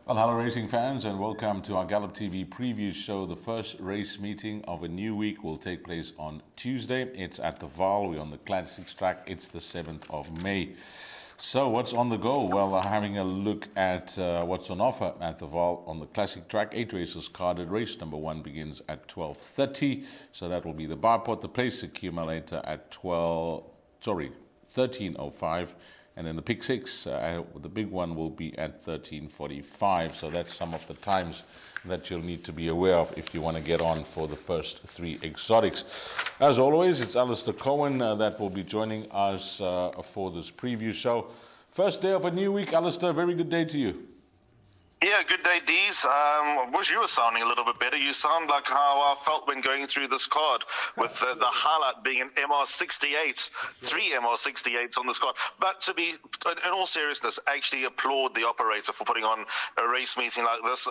Well, hello racing fans and welcome to our Gallop TV Preview Show. The first race meeting of a new week will take place on Tuesday. It's at the Vaal. We're on the Classics track. It's the 7th of May. So what's on the go? Well, having a look at what's on offer at the Vaal on the Classic track. 8 races carded. Race number 1 begins at 12:30. So that will be the bipod. The place accumulator at 13:05. And then the pick 6, the big one, will be at 13:45. So that's some of the times that you'll need to be aware of if you want to get on for the first 3 exotics. As always, it's Alistair Cohen that will be joining us for this preview show. First day of a new week, Alistair. Very good day to you. Yeah, good day, Dees. I wish you were sounding a little bit better. You sound like how I felt when going through this card, with the highlight being an MR68, 3 MR68s on this card. But to be, in all seriousness, actually applaud the operator for putting on a race meeting like this.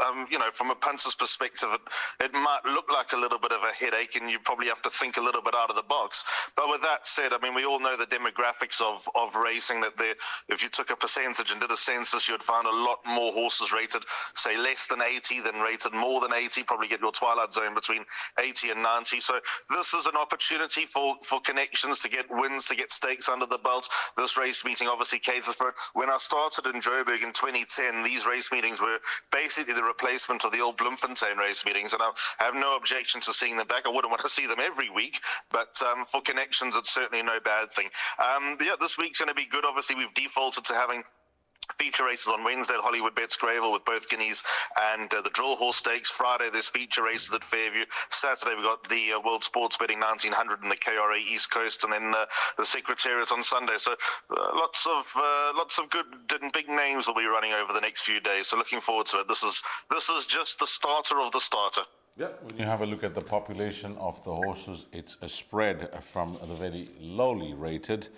From a punter's perspective, it might look like a little bit of a headache, and you probably have to think a little bit out of the box. But with that said, I mean, we all know the demographics of racing, that if you took a percentage and did a census, you'd find a lot more horses rated, say, less than 80 than rated more than 80, probably get your twilight zone between 80 and 90. So this is an opportunity for connections to get wins, to get stakes under the belt. This race meeting obviously caters for it. When I started in Joburg in 2010, these race meetings were basically the replacement of the old Bloemfontein race meetings, and I have no objection to seeing them back. I wouldn't want to see them every week, but for connections, it's certainly no bad thing. This week's going to be good. Obviously, we've defaulted to having feature races on Wednesday at Hollywoodbets Greyville with both guineas and the drill horse stakes. Friday there's feature races at Fairview. Saturday we've got the World Sports Betting 1900 and the KRA East Coast, and then the Secretariat on Sunday. So lots of good and big names will be running over the next few days. So looking forward to it. This is just the starter of the starter. Yeah, when you have a look at the population of the horses, it's a spread from the very lowly rated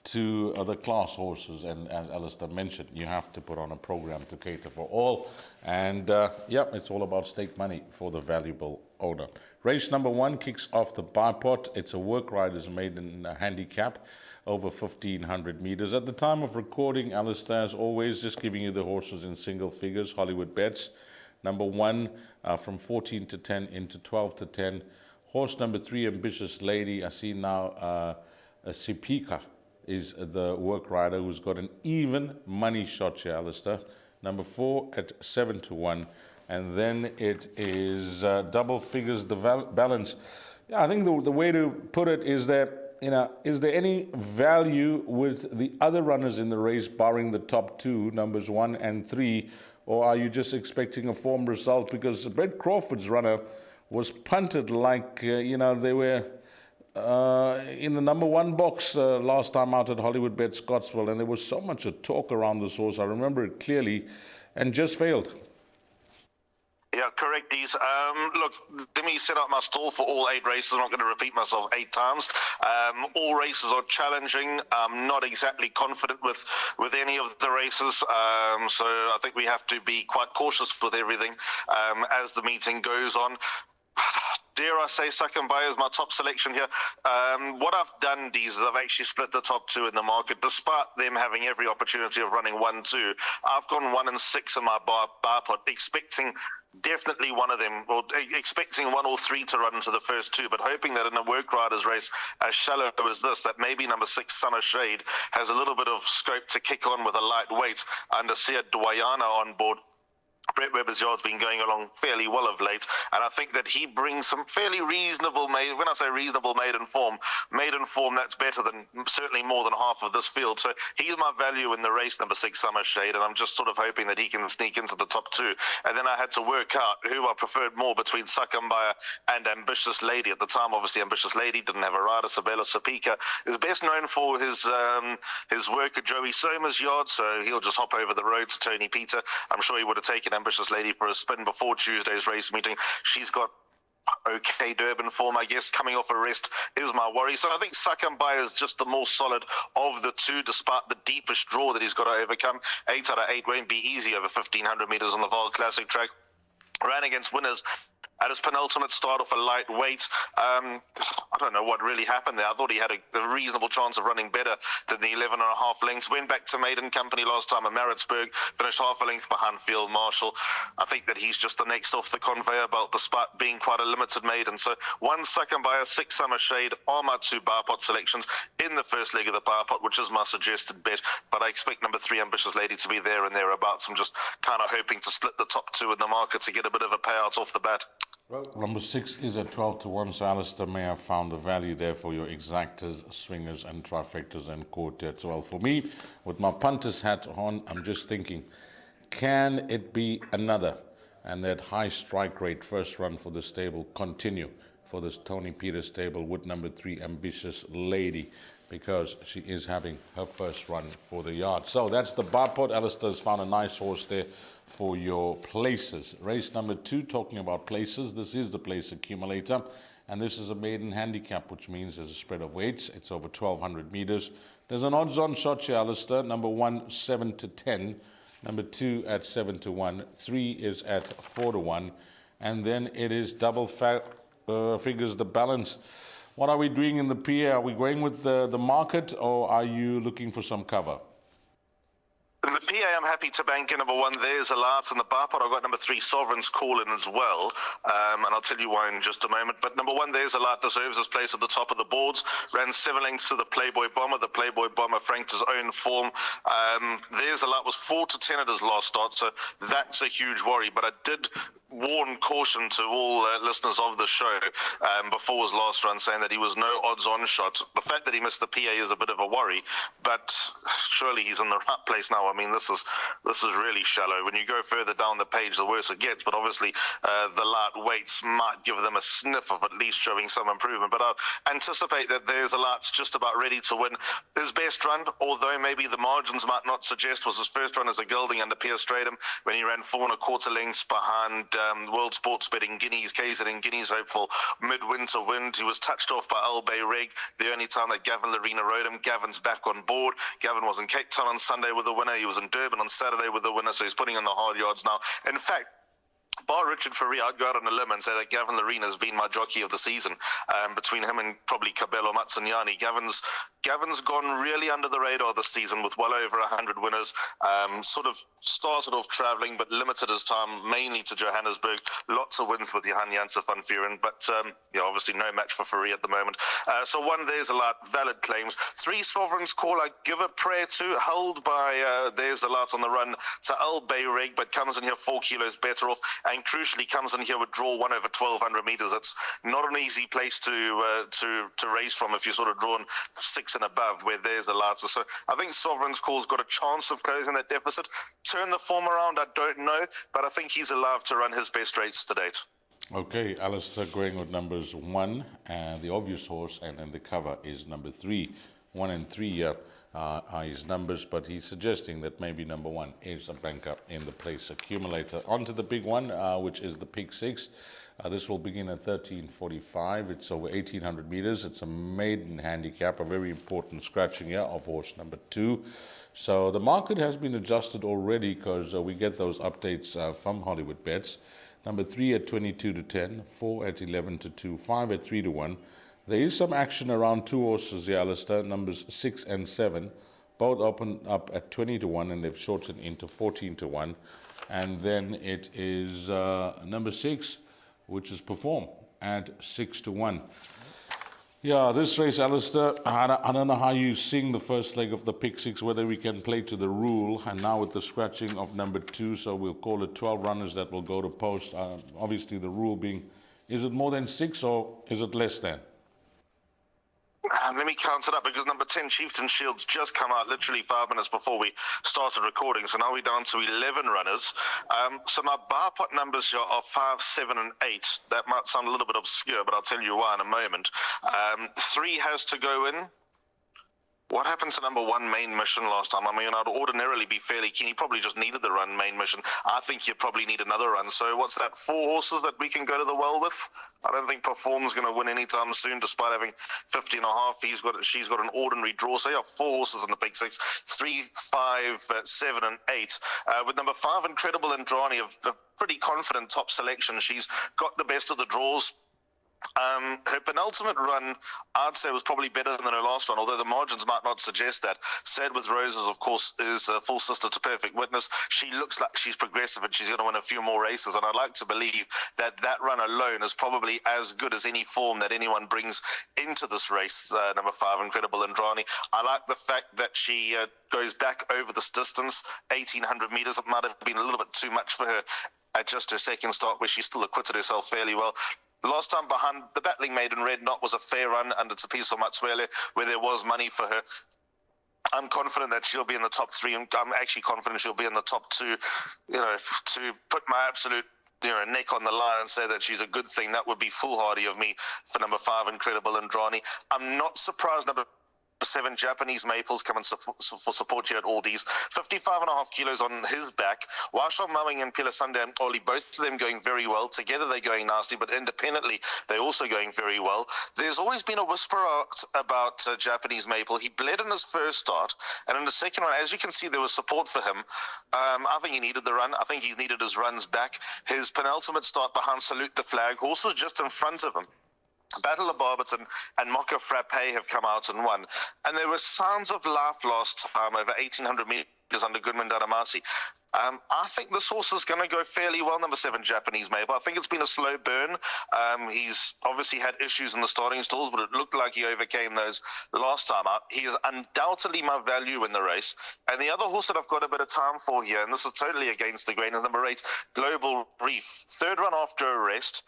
to the class horses, and as Alistair mentioned, you have to put on a program to cater for all, and it's all about stake money for the valuable owner. Race number 1 kicks off the bipod. It's a work riders maiden handicap over 1,500 meters. At the time of recording, Alistair, as always, just giving you the horses in single figures. Hollywood bets. Number 1 from 14 to 10 into 12 to 10. Horse number 3, Ambitious Lady. I see now Sipika is the work rider who's got an even money shot here, Alistair. Number 4 at 7 to 1. And then it is double figures the balance. Yeah, I think the way to put it is that, is there any value with the other runners in the race, barring the top 2, numbers 1 and 3, or are you just expecting a form result? Because Brett Crawford's runner was punted like, they were in the number 1 box last time out at Hollywoodbets Scottsville, and there was so much talk around this horse. I remember it clearly, and just failed. Yeah, correct, Dees. Look, let me set up my stall for all 8 races. I'm not going to repeat myself 8 times. All races are challenging. I'm not exactly confident with any of the races. So I think we have to be quite cautious with everything as the meeting goes on. Dare I say Sakambai is my top selection here. What I've done, Dees, is I've actually split the top 2 in the market. Despite them having every opportunity of running 1-2, I've gone 1 and 6 in my bar pot, expecting definitely one of them, or expecting 1 or 3 to run into the first 2, but hoping that in a work riders race as shallow as this, that maybe number 6, Summer Shade, has a little bit of scope to kick on with a lightweight under Sia Dwayana on board. Brett Webber's yard's been going along fairly well of late, and I think that he brings some fairly reasonable, when I say reasonable maiden form that's better than, certainly more than half of this field. So he's my value in the race, number 6, Summer Shade, and I'm just sort of hoping that he can sneak into the top 2. And then I had to work out who I preferred more between Sakambaya and Ambitious Lady. At the time, obviously, Ambitious Lady didn't have a rider. Sabella Sapika is best known for his work at Joey Soma's yard, so he'll just hop over the road to Tony Peter. I'm sure he would have taken Ambitious Lady for a spin before Tuesday's race meeting. She's got okay Durban form, I guess. Coming off a rest is my worry. So I think Sakambai is just the more solid of the 2, despite the deepest draw that he's got to overcome. 8 out of 8 won't be easy over 1,500 meters on the Vaal Classic track. Ran against winners at his penultimate start off a lightweight. I don't know what really happened there. I thought he had a reasonable chance of running better than the 11.5 lengths. Went back to maiden company last time at Maritzburg, finished half a length behind Field Marshal. I think that he's just the next off the conveyor belt, despite being quite a limited maiden. So one second by a 6 Summer Shade are my 2 bar pot selections in the first leg of the bar pot, which is my suggested bet. But I expect number 3 Ambitious Lady to be there and thereabouts. I'm just kind of hoping to split the top 2 in the market to get a bit of a payout off the bat. Well, number 6 is at 12-1, so Alistair may have found the value there for your exactas, swingers, and trifectas and quartets. Well, for me, with my punter's hat on, I'm just thinking, can it be another? And that high strike rate first run for the stable continue for this Tony Peters stable with number 3 Ambitious Lady, because she is having her first run for the yard. So that's the bar pot. Alistair's found a nice horse there for your places. Race number 2, talking about places, this is the place accumulator, and this is a maiden handicap, which means there's a spread of weights. It's over 1,200 meters. There's an odds-on shot here, Alistair. Number 1, 7-10. Number 2 at 7-1. 3 is at 4-1. And then it is double figures the balance. What are we doing in the PA? Are we going with the market, or are you looking for some cover? In the PA, I'm happy to bank in number 1. There's a lot in the bar pot. I've got number 3 Sovereign's Call in as well, and I'll tell you why in just a moment. But number 1, There's a lot, deserves his place at the top of the boards. Ran 7 lengths to the Playboy Bomber. The Playboy Bomber franked his own form. There's a lot was 4-10 at his last start, so that's a huge worry. But I did warn caution to all listeners of the show before his last run, saying that he was no odds-on shot. The fact that he missed the PA is a bit of a worry, but surely he's in the right place now. I mean, this is really shallow. When you go further down the page, the worse it gets. But obviously, the light weights might give them a sniff of at least showing some improvement. But I anticipate that There's a Lot's just about ready to win his best run, although maybe the margins might not suggest, was his first run as a gelding under Pierre Stratum, when he ran 4 1/4 lengths behind World Sports Betting Guineas, KZN Guineas hopeful midwinter wind. He was touched off by Al Bay Reg the only time that Gavin Larena rode him. Gavin's back on board. Gavin was in Cape Town on Sunday with the winner. He was in Durban on Saturday with the winner, so he's putting in the hard yards now. In fact, bar Richard Ferrier, I'd go out on a limb and say that Gavin Larena has been my jockey of the season. Between him and probably Cabello Matsanyani, Gavin's gone really under the radar this season with well over 100 winners. Sort of started off travelling, but limited his time mainly to Johannesburg. Lots of wins with Johan Janse van Vuren, but obviously no match for Ferrier at the moment. So 1, There's a Lot, valid claims. 3 Sovereign's Call, I give a prayer to, held by There's a Lot on the run to Al Bay Reg, but comes in here 4 kilos better off, and crucially comes in here with draw 1 over 1,200 meters. That's not an easy place to race from if you're sort of drawn 6 and above, where There's a Lot. So I think Sovereign's Call's got a chance of closing that deficit. Turn the form around, I don't know, but I think he's alive to run his best rates to date. Okay, Alistair going with numbers 1, and the obvious horse, and then the cover is number 3. 1 and 3 are his numbers, but he's suggesting that maybe number 1 is a banker in the place accumulator. On to the big one, which is the Pick 6. This will begin at 13:45. It's over 1,800 meters. It's a maiden handicap, a very important scratching here of horse number 2. So the market has been adjusted already, because we get those updates from Hollywoodbets. Number 3 at 22-10, 4 at 11-2, 5 at 3-1. There is some action around 2 horses here, Alistair, numbers 6 and 7. Both open up at 20-1, and they've shortened into 14-1. And then it is number 6, which is Perform, at 6-1. Yeah, this race, Alistair, I don't know how you sing the first leg of the Pick 6, whether we can play to the rule, and now with the scratching of number 2, so we'll call it 12 runners that will go to post. Obviously, the rule being, is it more than 6 or is it less than? Let me count it up, because number 10, Chieftain Shields, just come out literally 5 minutes before we started recording. So now we're down to 11 runners. So my bar pot numbers here are 5, 7, and 8. That might sound a little bit obscure, but I'll tell you why in a moment. 3 has to go in. What happened to number 1, Main Mission, last time? I mean, I'd ordinarily be fairly keen. He probably just needed the run, Main Mission. I think you probably need another run. So what's that, 4 horses that we can go to the well with? I don't think Perform's going to win anytime soon, despite having 50.5. She's got an ordinary draw. So yeah, 4 horses in the Big 6, 3, 5, 7, and 8. With number 5, Incredible Andrani, a pretty confident top selection. She's got the best of the draws. Her penultimate run, I'd say, was probably better than her last run, although the margins might not suggest that. Sad with Roses, of course, is a full sister to Perfect Witness. She looks like she's progressive and she's going to win a few more races, and I'd like to believe that that run alone is probably as good as any form that anyone brings into this race. Number 5, Incredible Andrani. I like the fact that she goes back over this distance, 1,800 meters. It might have been a little bit too much for her at just her second start, where she still acquitted herself fairly well. Last time behind the battling maiden Red Knot was a fair run under Tsepiso Matswele, where there was money for her. I'm confident that she'll be in the top 3, and I'm actually confident she'll be in the top 2. You know, to put my absolute neck on the line and say that she's a good thing, that would be foolhardy of me for number 5, Incredible Andrani. I'm not surprised number 7, Japanese Maples, coming for support here at Aldi's. 55.5 kilos on his back. Washon Mowing and Pila Sunday and Oli, both of them going very well. Together they're going nasty, but independently they're also going very well. There's always been a whisper about Japanese Maple. He bled in his first start, and in the second one, as you can see, there was support for him. I think he needed the run. I think he needed his runs back. His penultimate start behind Salute the Flag, horses just in front of him, Battle of Barberton and Mocha Frappe have come out and won. And there were signs of life last time over 1,800 meters under Goodman Daramasi. I think this horse is going to go fairly well, number 7, Japanese Maple. I think it's been a slow burn. He's obviously had issues in the starting stalls, but it looked like he overcame those last time out. He is undoubtedly my value in the race. And the other horse that I've got a bit of time for here, and this is totally against the grain, is number 8, Global Reef. Third run after a rest.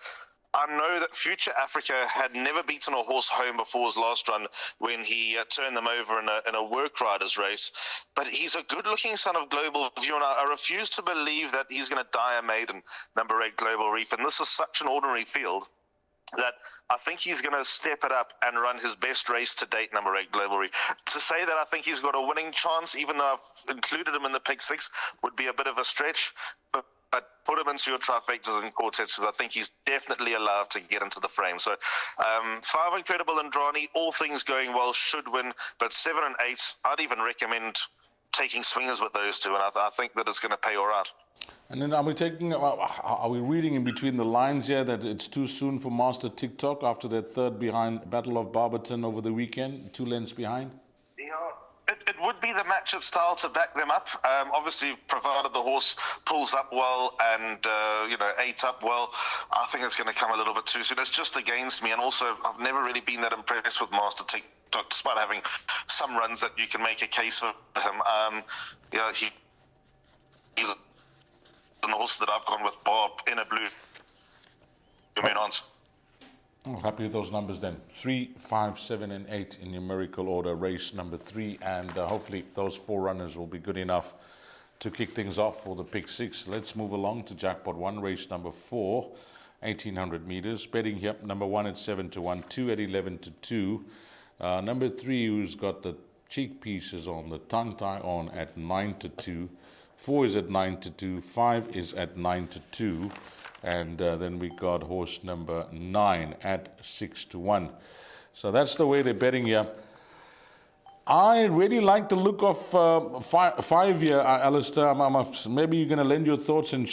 I know that Future Africa had never beaten a horse home before his last run when he turned them over in a work riders race. But he's a good-looking son of Global View, and I refuse to believe that he's going to die a maiden, number 8, Global Reef. And this is such an ordinary field that I think he's going to step it up and run his best race to date, number 8, Global Reef. To say that I think he's got a winning chance, even though I've included him in the pick 6, would be a bit of a stretch. But put him into your trifectas and quartets, because I think he's definitely allowed to get into the frame. So 5, Incredible Andrani, all things going well, should win. But 7 and 8, I'd even recommend taking swingers with those two, and I think that it's going to pay all right. And then are we reading in between the lines here that it's too soon for Master TikTok after that third behind Battle of Barberton over the weekend, 2 lengths behind? It would be the match style to back them up. Obviously, provided the horse pulls up well and, ate up well, I think it's going to come a little bit too soon. It's just against me. And also, I've never really been that impressed with Master TikTok, despite having some runs that you can make a case for him. He's an horse that I've gone with Bob in a blue. Oh, happy with those numbers then. 3, 5, 7, and 8 in numerical order, race number 3, and hopefully those 4 runners will be good enough to kick things off for the pick 6. Let's move along to jackpot 1, race number 4, 1,800 meters. Betting here, number 1 at 7 to 1, 2 at 11 to 2. Number 3, who's got the cheek pieces on, the tongue tie on, at 9 to 2. 4 is at 9 to 2. 5 is at 9 to 2. And then we got horse number 9 at 6 to 1. So that's the way they're betting here. I really like the look of 5 here, Alistair. Maybe you're going to lend your thoughts, and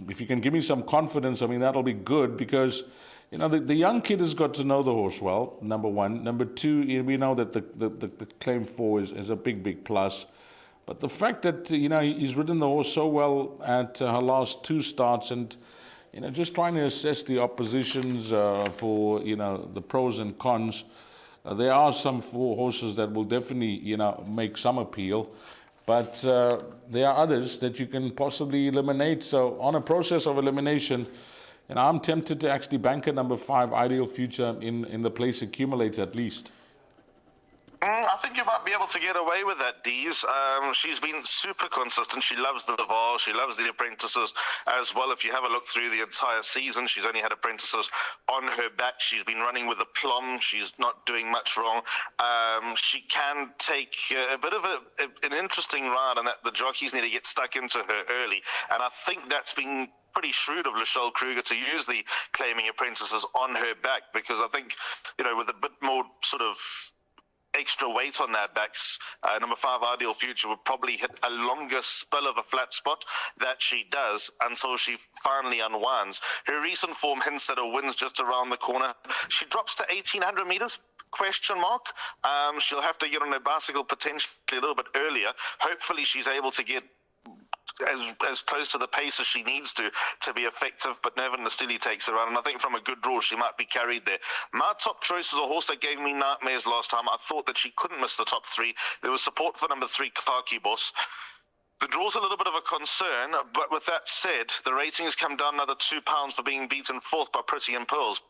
if you can give me some confidence, I mean, that'll be good, because the young kid has got to know the horse well, number 1. Number 2, we know that the claim 4 is a big plus. But the fact that, he's ridden the horse so well at her last 2 starts, and just trying to assess the oppositions for, the pros and cons. There are some 4 horses that will definitely, make some appeal. But there are others that you can possibly eliminate. So on a process of elimination, I'm tempted to actually bank a number 5, Ideal Future, in the place accumulator at least. I think you might be able to get away with that, Dees. She's been super consistent. She loves the Vaal. She loves the apprentices as well. If you have a look through the entire season, she's only had apprentices on her back. She's been running with aplomb. She's not doing much wrong. She can take a bit of an interesting ride, and that the jockeys need to get stuck into her early. And I think that's been pretty shrewd of Lachelle Kruger to use the claiming apprentices on her back, because I think, with a bit more sort of extra weight on their backs. Number 5, Ideal Future, would probably hit a longer spell of a flat spot that she does until she finally unwinds. Her recent form hints that a win's just around the corner. She drops to 1,800 meters. Question mark. She'll have to get on her bicycle potentially a little bit earlier. Hopefully she's able to get as close to the pace as she needs to be effective, but Nevin Nastili takes her on, and I think from a good draw she might be carried there. My top choice is a horse that gave me nightmares last time. I thought that she couldn't miss the top 3. There was support for number 3, Khaki Boss. The draw's a little bit of a concern, but with that said, the ratings come down another £2 for being beaten fourth by Pretty and Pearls.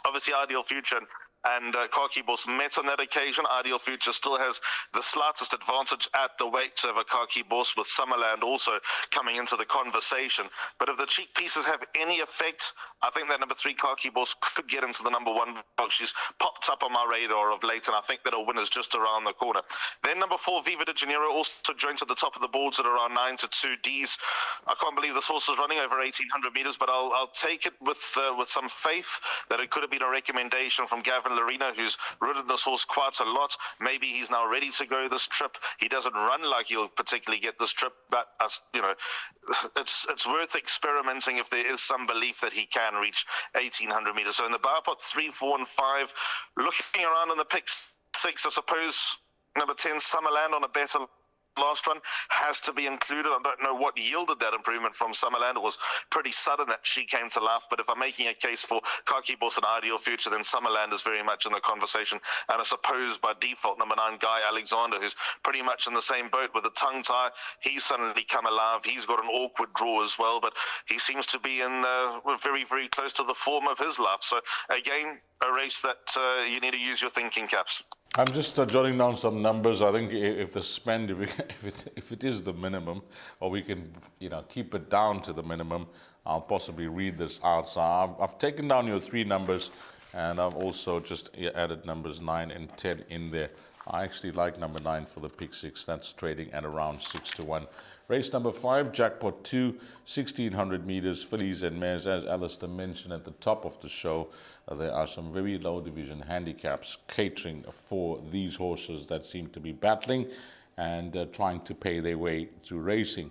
Obviously, Ideal Future and Khaki Boss met on that occasion. Ideal Future still has the slightest advantage at the weights over Khaki Boss, with Summerland also coming into the conversation. But if the cheek pieces have any effect, I think that number 3, Khaki Boss, could get into the number 1 box. She's popped up on my radar of late, and I think that a win is just around the corner. Then number 4, Viva de Janeiro, also joins at the top of the boards at around 9-2 Ds. I can't believe this horse is running over 1,800 meters, but I'll take it with some faith that it could have been a recommendation from Gavin Larina, who's ridden this horse quite a lot. Maybe he's now ready to go this trip. He doesn't run like he'll particularly get this trip, but it's worth experimenting if there is some belief that he can reach 1,800 meters. So in the bar pot 3, 4, and 5, looking around in the pick 6, I suppose number 10, Summerland, on a better last run, has to be included. I don't know what yielded that improvement from Summerland. It was pretty sudden that she came to life, but if I'm making a case for Khaki Boss and Ideal Future, then Summerland is very much in the conversation. And I suppose by default, number 9, Guy Alexander, who's pretty much in the same boat with the tongue tie. He's suddenly come alive. He's got an awkward draw as well, but he seems to be in very, very close to the form of his life. So again, a race that you need to use your thinking caps. I'm just jotting down some numbers. I think if the spend, if it is the minimum, or we can keep it down to the minimum, I'll possibly read this out. So I've taken down your 3 numbers, and I've also just added numbers 9 and 10 in there. I actually like number 9 for the pick 6. That's trading at around 6-1. Race number 5, Jackpot 2, 1,600 meters, fillies and mares. As Alistair mentioned at the top of the show, there are some very low division handicaps catering for these horses that seem to be battling and trying to pay their way through racing.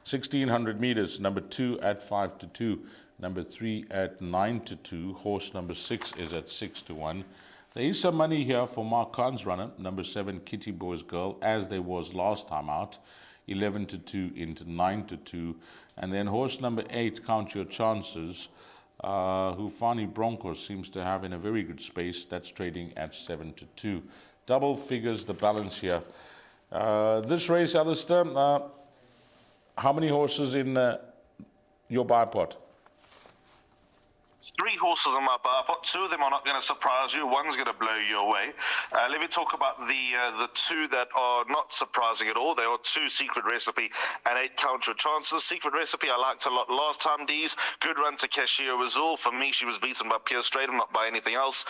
1,600 meters, number 2 at 5-2, number 3 at 9-2, horse number 6 is at 6-1. There is some money here for Mark Khan's runner, number 7, Kitty Boy's Girl, as there was last time out, 11-2 into 9-2. And then horse number 8, Count Your Chances, who Fani Broncos seems to have in a very good space. That's trading at 7-2. Double figures the balance here. This race, Alistair, how many horses in your buy pot? 3 horses in my bar pot. 2 of them are not going to surprise you. One's going to blow you away. Let me talk about the 2 that are not surprising at all. They are 2, Secret Recipe and 8, Count Your Chances. Secret Recipe I liked a lot last time, D's. Good run to Cashier Azul. For me, she was beaten by Pierre Stratum, not by anything else.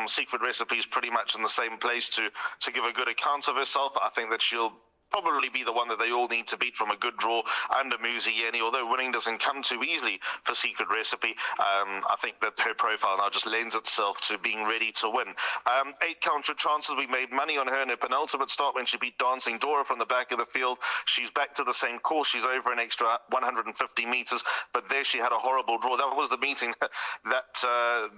Secret Recipe is pretty much in the same place to give a good account of herself. I think that she'll probably be the one that they all need to beat from a good draw under Muzieni. Although winning doesn't come too easily for Secret Recipe, I think that her profile now just lends itself to being ready to win. 8, Count Your Chances. We made money on her in her penultimate start when she beat Dancing Dora from the back of the field. She's back to the same course. She's over an extra 150 meters, but there she had a horrible draw. That was the meeting that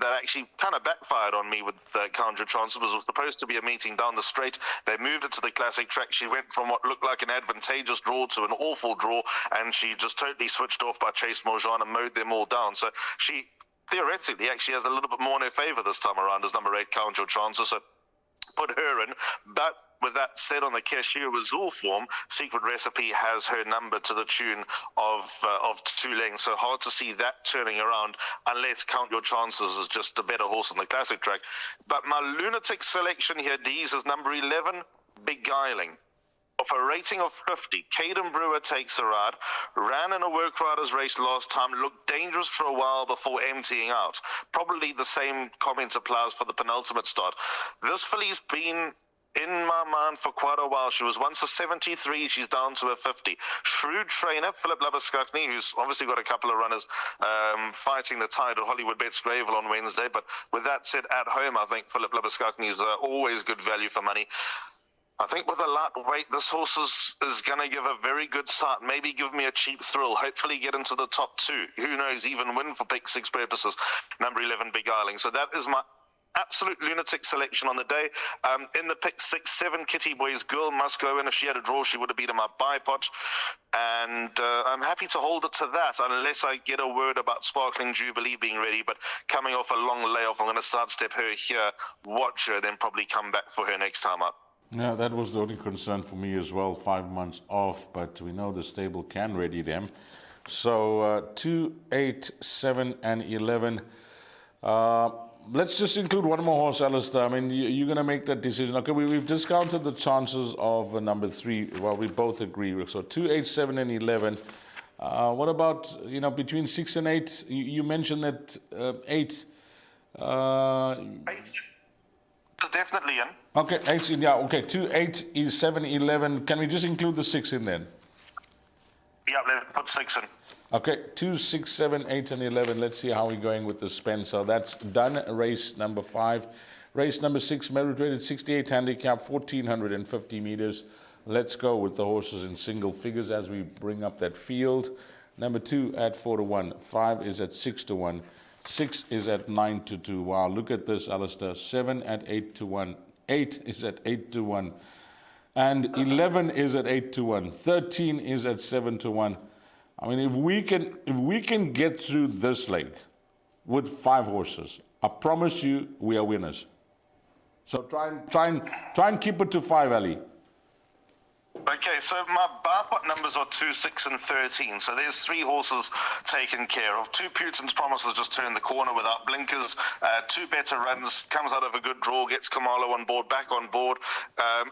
actually kind of backfired on me with Count Your Chances. It was supposed to be a meeting down the straight. They moved it to the classic track. She went from what looked like an advantageous draw to an awful draw, and she just totally switched off by Chase Morjan and mowed them all down. So she theoretically actually has a little bit more in her favour this time around as number 8, Count Your Chances. So put her in. But with that said, on the Cashier Azul form, Secret Recipe has her number to the tune of 2 lengths. So hard to see that turning around unless Count Your Chances is just a better horse on the classic track. But my lunatic selection here, D's, is number 11, Beguiling. Of a rating of 50, Caden Brewer takes a ride, ran in a work riders race last time, looked dangerous for a while before emptying out. Probably the same comment applies for the penultimate start. This filly's been in my mind for quite a while. She was once a 73, she's down to a 50. Shrewd trainer, Philip Labuschagne, who's obviously got a couple of runners fighting the tide at Hollywoodbets Greyville on Wednesday. But with that said, at home, I think Philip Labuschagne is always good value for money. I think with a lightweight, this horse is going to give a very good start. Maybe give me a cheap thrill. Hopefully get into the top two. Who knows, even win for pick 6 purposes. Number 11, Beguiling. So that is my absolute lunatic selection on the day. In the pick 6-7, Kitty Boy's Girl must go in. If she had a draw, she would have beaten my bipod. And I'm happy to hold it to that unless I get a word about Sparkling Jubilee being ready. But coming off a long layoff, I'm going to sidestep her here, watch her, then probably come back for her next time up. Yeah, that was the only concern for me as well, 5 months off, but we know the stable can ready them. So 2, 8, 7, and 11. Let's just include one more horse, Alistair. I mean, you're going to make that decision. Okay, we've discounted the chances of number 3. Well, we both agree. So 2, 8, 7, and 11. What about, between 6 and 8? You mentioned that 8. 8 is definitely in. Okay, 8 in, yeah. Okay, 2, 8 is 7, 11. Can we just include the 6 in then? Yeah, let's put 6 in. Okay, 2, 6, 7, 8, and 11. Let's see how we're going with the Spencer. That's done. Race number 5. Race number 6, merit rated 68 handicap, 1,450 meters. Let's go with the horses in single figures as we bring up that field. Number 2 at 4-1. 5 is at 6-1. 6 is at 9-2. Wow, look at this, Alistair. 7 at 8-1. 8 is at 8-1. And 11 is at 8-1. 13 is at 7-1. I mean, if we can get through this leg with 5 horses, I promise you we are winners. So try and keep it to 5, Ali. Okay, so my bipod numbers are 2, 6, and 13. So there's 3 horses taken care of. 2 Putin's Promises just turned the corner without blinkers. 2 Better Runs, comes out of a good draw, gets Kamalo on board, back on board.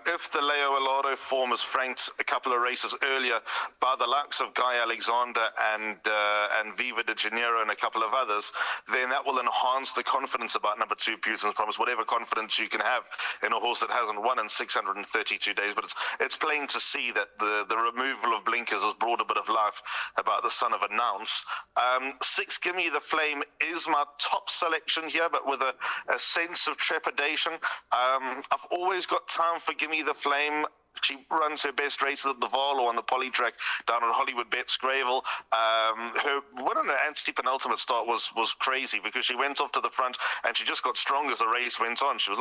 If the Leo Alado form is franked a couple of races earlier by the likes of Guy Alexander and Viva de Janeiro and a couple of others, then that will enhance the confidence about number 2 Putin's Promise, whatever confidence you can have in a horse that hasn't won in 632 days. But it's plain to see that the removal of blinkers has brought a bit of life about the son of a Nounce. 6, Gimme the Flame, is my top selection here, but with a sense of trepidation. I've always got time for Gimme the Flame. She runs her best races at the Vaal or on the poly track down at Hollywoodbets Greyville. Her win in her anti-penultimate start was crazy because she went off to the front and she just got strong as the race went on. She was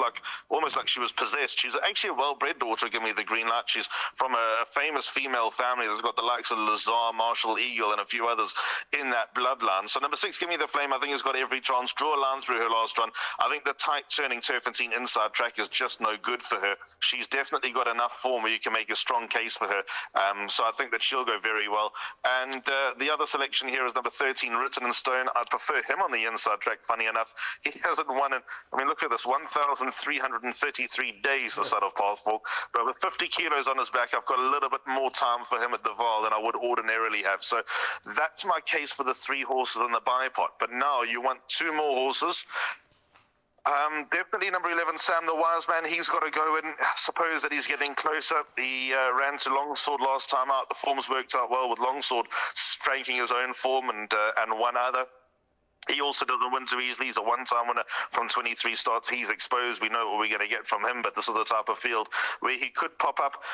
almost like she was possessed. She's actually a well-bred daughter, Give Me the Green Light. She's from a famous female family that's got the likes of Lazar, Marshall Eagle, and a few others in that bloodline. So number 6, Give Me the Flame, I think has got every chance. Draw a line through her last run. I think the tight turning Turfentine inside track is just no good for her. She's definitely got enough form where you can make a strong case for her. So I think that she'll go very well. And the other selection here is number 13, Written in Stone. I'd prefer him on the inside track, funny enough. He hasn't won in, look at this, 1,333 days the side of Pathful. But with 50 kilos on his back, I've got a little bit more time for him at the Vaal than I would ordinarily have. So that's my case for the 3 horses in the bipod. But now you want 2 more horses. Definitely number 11, Sam the Wise Man. He's got to go in. I suppose that he's getting closer. He ran to Longsword last time out. The form's worked out well with Longsword franking his own form and one other. He also doesn't win too easily. He's a one-time winner from 23 starts. He's exposed. We know what we're going to get from him, but this is the type of field where he could pop up.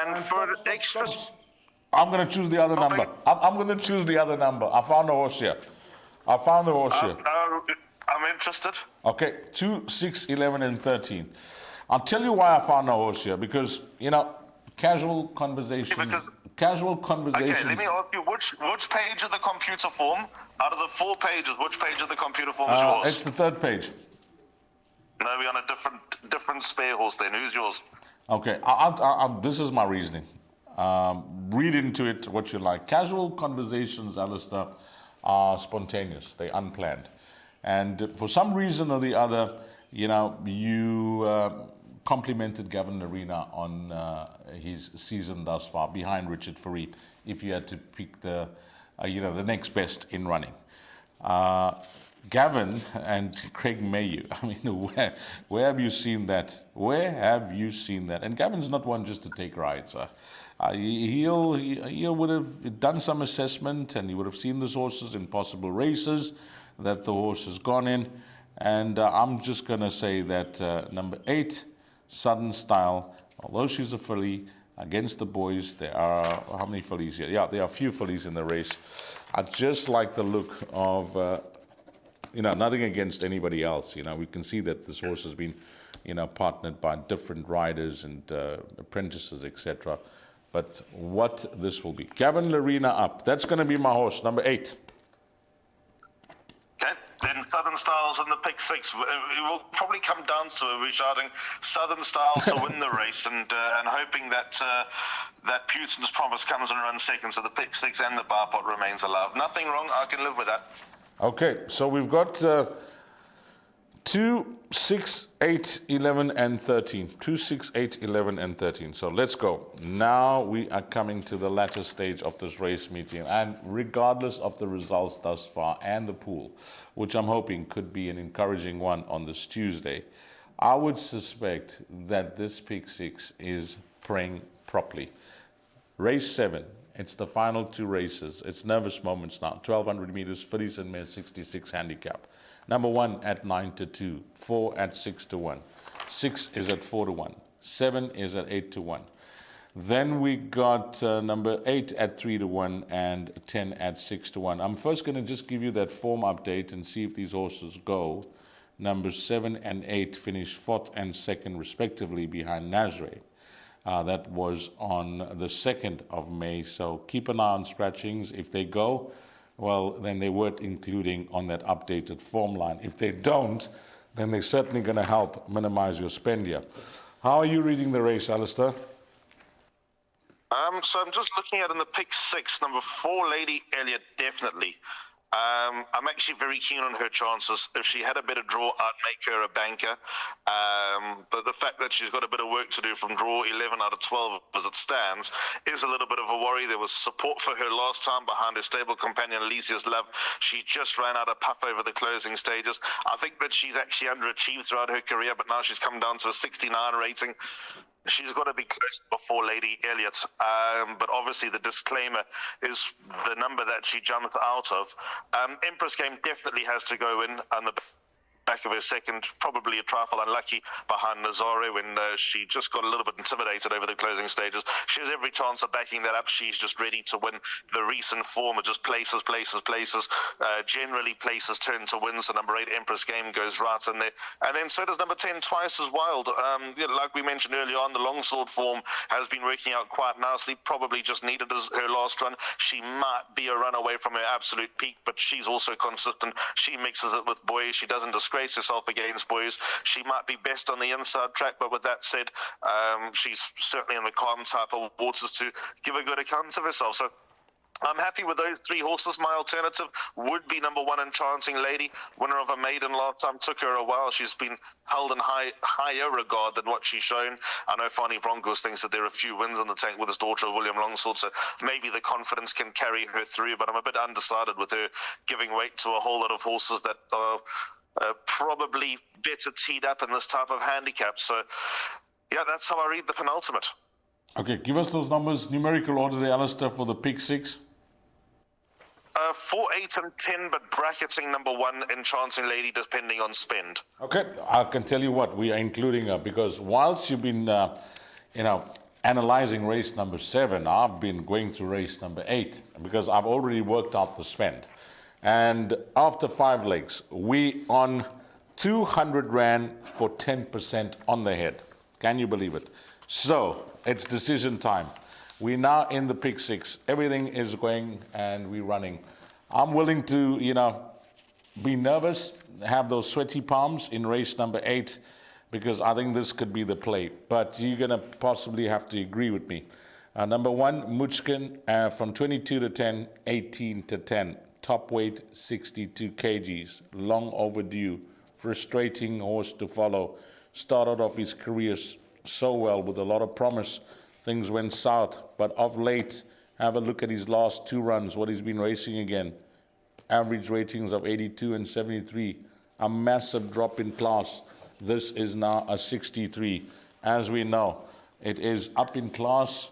And for an extra... I'm going to choose the other number. I'm going to choose the other number. I found a horse here. I'm interested. Okay, 2, 6, 11, and 13. I'll tell you why I found a horse here, because, casual conversations. Okay, let me ask you, which page of the computer form, out of the 4 pages, which page of the computer form is yours? It's the 3rd page. No, we're on a different spare horse then. Who's yours? Okay, this is my reasoning. Read into it what you like. Casual conversations, Alistair, are spontaneous. They're unplanned. And for some reason or the other, you complimented Gavin Arena on his season thus far, behind Richard Fourie, if you had to pick the next best in running. Gavin and Craig Mayhew. I mean, where have you seen that? Where have you seen that? And Gavin's not one just to take rides. He would have done some assessment, and he would have seen the horses in possible races that the horse has gone in. And I'm just going to say that number 8, Southern Style, although she's a filly, against the boys, there are, how many fillies here? Yeah, there are a few fillies in the race. I just like the look of... nothing against anybody else. We can see that this horse has been, partnered by different riders and apprentices, etc. But what this will be. Gavin Larena up. That's going to be my horse, number 8. Okay, then Southern Styles in the pick 6. It will probably come down to regarding Southern Style to win the race, and hoping that that Putin's Promise comes and runs second, so the pick 6 and the bar pot remains alive. Nothing wrong. I can live with that. Okay, so we've got 2, 6, 8, 11, and 13. 2, 6, 8, 11, and 13. So let's go. Now we are coming to the latter stage of this race meeting. And regardless of the results thus far and the pool, which I'm hoping could be an encouraging one on this Tuesday, I would suspect that this pick 6 is praying properly. Race 7. It's the final 2 races. It's nervous moments now. 1,200 meters, fillies and mares, 66 handicap. Number 1 at 9-2, 4 at 6-1, 6 is at 4-1, 7 is at 8-1. Then we got number 8 at 3-1 and 10 at 6-1. I'm first going to just give you that form update and see if these horses go. Numbers 7 and 8 finished 4th and 2nd respectively behind Nazare. That was on the 2nd of May. So keep an eye on scratchings. If they go, well, then they worth including on that updated form line. If they don't, then they're certainly going to help minimize your spend here. How are you reading the race, Alistair? So I'm just looking at in the pick 6, number 4, Lady Elliot, definitely. I'm actually very keen on her chances. If she had a better draw, I'd make her a banker. But the fact that she's got a bit of work to do from draw 11 out of 12 as it stands is a little bit of a worry. There was support for her last time behind her stable companion, Alicia's Love. She just ran out of puff over the closing stages. I think that she's actually underachieved throughout her career, but now she's come down to a 69 rating. She's got to be close before Lady Elliot. But obviously the disclaimer is the number that she jumps out of. Empress Game definitely has to go in on the back of her second, probably a trifle unlucky behind Nazare when she just got a little bit intimidated over the closing stages. She has every chance of backing that up. She's just ready to win. The recent form are just places. Generally places turn to win, so number 8 Empress Game goes right in there. And then so does number 10 Twice as Wild. Like we mentioned earlier on, the longsword form has been working out quite nicely. Probably just needed as her last run. She might be a run away from her absolute peak, but she's also consistent. She mixes it with boys. She doesn't disgrace herself against boys. She might be best on the inside track, but with that said, she's certainly in the calm type of waters to give a good account of herself. So I'm happy with those 3 horses. My alternative would be number 1 Enchanting Lady, winner of a maiden last time. Took her a while. She's been held in higher regard than what she's shown. I know Fani Broncos thinks that there are a few wins in the tank with his daughter, William Longsword, so maybe the confidence can carry her through, but I'm a bit undecided with her giving weight to a whole lot of horses that are probably better teed up in this type of handicap. So, yeah, that's how I read the penultimate. Okay, give us those numbers, numerical order there, Alistair, for the pick 6. 4, 8, and 10, but bracketing number 1 Enchanting Lady, depending on spend. Okay, I can tell you what, we are including her, because whilst you've been, analyzing race number 7, I've been going through race number 8, because I've already worked out the spend. And after 5 legs, we on 200 Rand for 10% on the head. Can you believe it? So, it's decision time. We're now in the pick 6. Everything is going and we're running. I'm willing to, be nervous, have those sweaty palms in race number 8, because I think this could be the play. But you're going to possibly have to agree with me. Number 1, Muchkin, from 22 to 10, 18 to 10. Top weight, 62 kgs. Long overdue. Frustrating horse to follow. Started off his career so well with a lot of promise. Things went south, but of late, have a look at his last 2 runs, what he's been racing again. average ratings of 82 and 73. A massive drop in class. This is now a 63. As we know, it is up in class,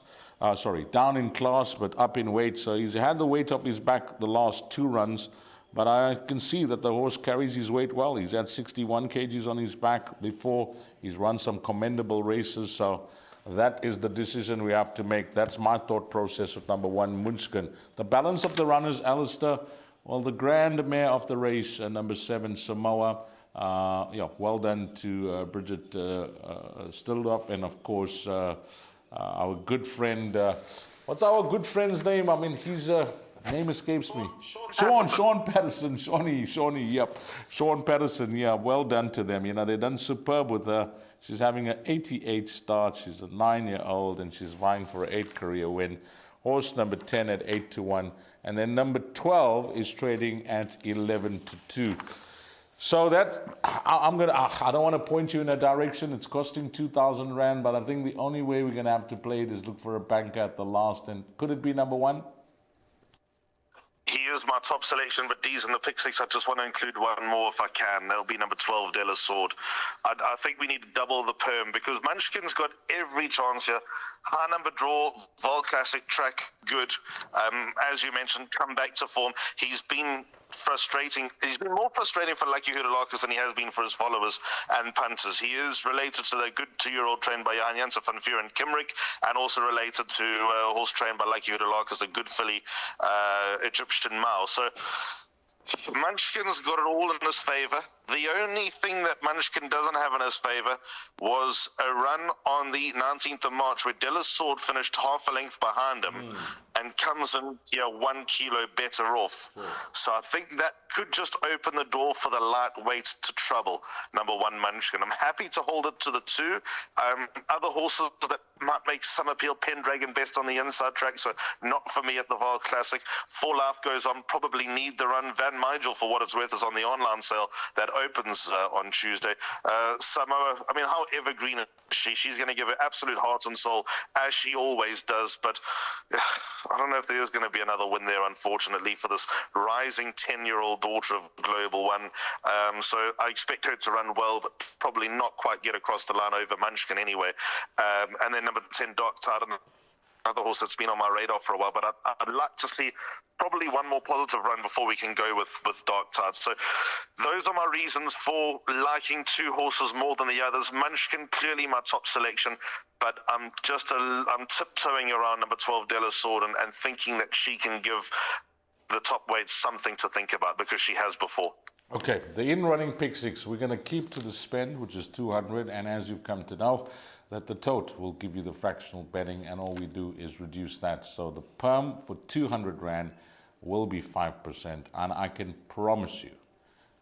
down in class, but up in weight. So he's had the weight off his back the last 2 runs, but I can see that the horse carries his weight well. He's had 61 kgs on his back before. He's run some commendable races, so that is the decision we have to make. That's my thought process with number 1, Munchkin. The balance of the runners, Alistair, well, the grand mare of the race, number 7, Samoa. Well done to Bridget Stildoff, and of course our good friend. What's our good friend's name? I mean, his name escapes me. Sean Patterson. Shawnee. Yep, Sean Patterson. Yeah, well done to them. You know, they've done superb with her. She's having an 88 start. She's a 9-year-old, and she's vying for an 8 career win. Horse number 10 at 8-1, and then number 12 is trading at 11-2. So that's, I don't want to point you in a direction. It's costing 2,000 Rand, but I think the only way we're going to have to play it is look for a banker at the last. And could it be number 1? He is my top selection, but D's in the pick 6. I just want to include one more if I can. That'll be number 12, Della Sword. I think we need to double the perm because Munchkin's got every chance here. High number draw, Vaal Classic track, good. As you mentioned, come back to form. He's been frustrating. He's been more frustrating for Lucky Hoodalakis than he has been for his followers and punters. He is related to the good 2-year-old trained by Johan Janssen van Vuur and Kimrick, and also related to a horse trained by Lucky Hoodalakis, a good filly, Egyptian Mao. So Munchkin's got it all in his favour. The only thing that Munchkin doesn't have in his favour was a run on the 19th of March where Della's Sword finished half a length behind him and comes in 1 kilo better off. So I think that could just open the door for the lightweight to trouble number 1 Munchkin. I'm happy to hold it to the 2. Other horses that might make some appeal, Pendragon best on the inside track, so not for me at the Vaal Classic. 4 Life goes on, probably need the run. Van Mygel, for what it's worth, is on the online sale that opens on Tuesday. Samoa, I mean, how evergreen is she? She's going to give her absolute heart and soul, as she always does, but I don't know if there's going to be another win there, unfortunately, for this rising 10-year-old daughter of Global One. So I expect her to run well, but probably not quite get across the line over Munchkin anyway. And then number 10, Dark Tide, another horse that's been on my radar for a while, but I'd like to see probably one more positive run before we can go with Dark Tide. So those are my reasons for liking 2 horses more than the others. Munchkin, clearly my top selection, but I'm tiptoeing around number 12, Della Sword, and thinking that she can give the top weight something to think about because she has before. Okay, the in-running pick 6, we're going to keep to the spend, which is 200, and as you've come to know, that the tote will give you the fractional betting, and all we do is reduce that. So the perm for 200 Rand will be 5%, and I can promise you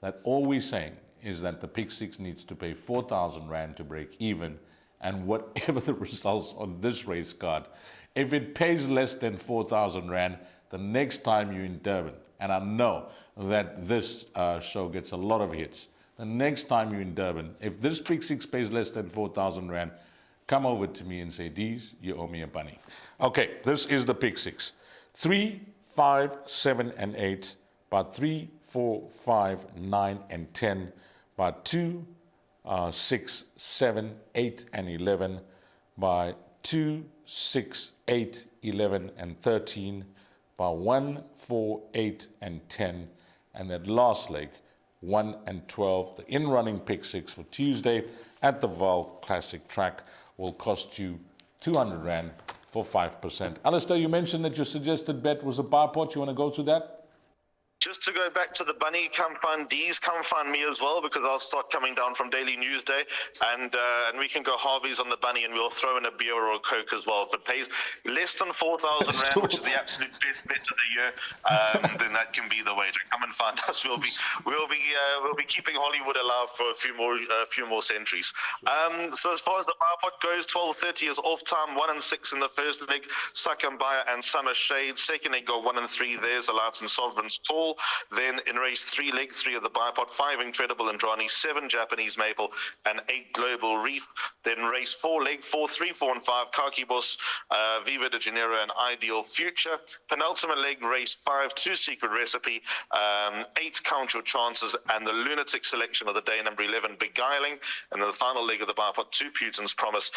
that all we're saying is that the pick 6 needs to pay 4,000 Rand to break even, and whatever the results on this race card, if it pays less than 4,000 Rand, the next time you're in Durban, and I know that this show gets a lot of hits, the next time you're in Durban, if this pick 6 pays less than 4,000 Rand, come over to me and say, Dees, you owe me a bunny. Okay, this is the pick 6. 3, 5, 7, and 8, but 3, 4, 5, 9, and 10, but 2, 6, 7, 8, and 11, by 2, 6, 8, 11, and 13, by 1, 4, 8, and 10, and that last leg, 1 and 12, the in-running pick 6 for Tuesday at the Vaal Classic track will cost you 200 Rand for 5%. Alistair, you mentioned that your suggested bet was a bar pot. You want to go through that? Just to go back to the bunny, come find D's, come find me as well, because I'll start coming down from Daily News Day, and we can go Harvey's on the bunny, and we'll throw in a beer or a Coke as well. If it pays less than 4,000 Rand, which is the absolute best bet of the year, then that can be the wager. Come and find us. We'll be keeping Hollywood alive for a few more centuries. So as far as the power pot goes, 12:30 is off time. 1 and 6 in the first leg. Sakambaya and Summer Shade. Second leg got 1 and 3. There's Alliance and Sovereign's Tall. Vaal. Then in race 3, leg 3 of the bipod, 5 Incredible Andrani, 7 Japanese Maple, and 8 Global Reef. Then race 4, leg 4, 3, 4, and 5 Kaki Boss, Viva de Janeiro, and Ideal Future. Penultimate leg, race 5, 2 Secret Recipe, 8 Count Your Chances, and the lunatic selection of the day, number 11 Beguiling. And then the final leg of the bipod, 2 Putin's Promise,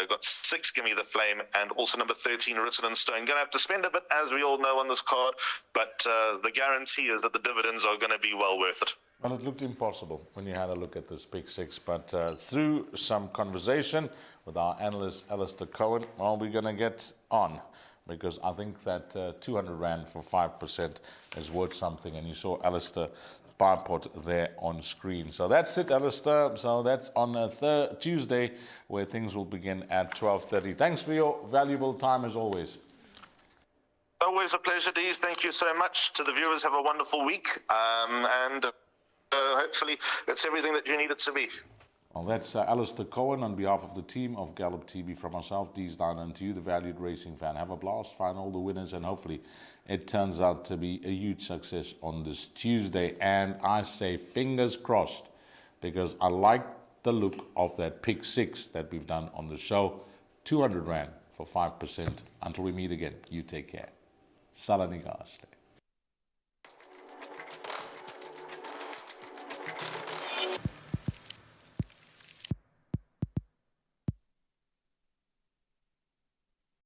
got 6 Gimme the Flame, and also number 13 Written in Stone. Going to have to spend a bit, as we all know, on this card, but the guarantee is that the dividends are going to be well worth it. Well, it looked impossible when you had a look at this Big Six, but through some conversation with our analyst, Alistair Cohen, well, we're going to get on, because I think that 200 Rand for 5% is worth something, and you saw Alistair bipod there on screen. So that's it, Alistair. So that's on a Tuesday, where things will begin at 12:30. Thanks for your valuable time, as always. Always a pleasure, Dees. Thank you so much. To the viewers, have a wonderful week, and hopefully it's everything that you need it to be. Well, that's Alistair Cohen on behalf of the team of Gallop TV, from myself, Dees down, and to you, the valued racing fan. Have a blast, find all the winners, and hopefully it turns out to be a huge success on this Tuesday. And I say fingers crossed, because I like the look of that Pick 6 that we've done on the show. 200 Rand for 5%. Until we meet again, you take care. Salanigaste.